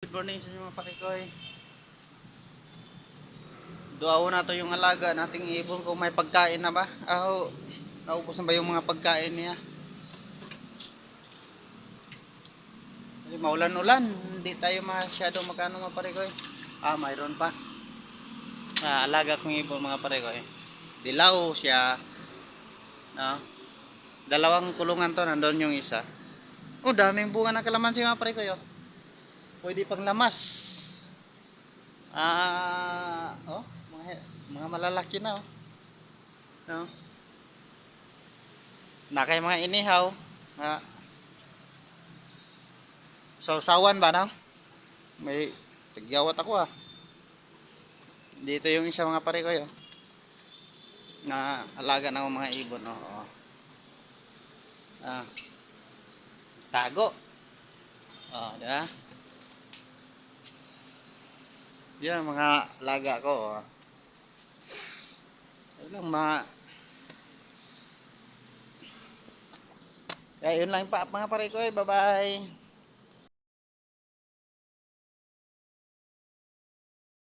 Good morning sa inyo mga pakikoy. Duawo na to yung alaga nating ibon kung may pagkain na ba. Naubos na ba yung mga pagkain niya? Kasi maulan-ulan, hindi tayo masyadong magkano mga pakikoy. Mayroon pa. Alaga kong ibon mga pakikoy. Dilaw siya. No? Dalawang kulungan to, nandun yung isa. Daming bunga ng kalamansi mga pakikoy. Pwede pang lamas. Mga, mga malalaki na no? Na kay mga inihaw. Sausawan ba no? May tagyawat ako Dito yung isa mga pare ko na alaga ng mga ibon tago. Diba? Yan mga alaga ko Yun lang yun lang pa mga pare ko bye bye.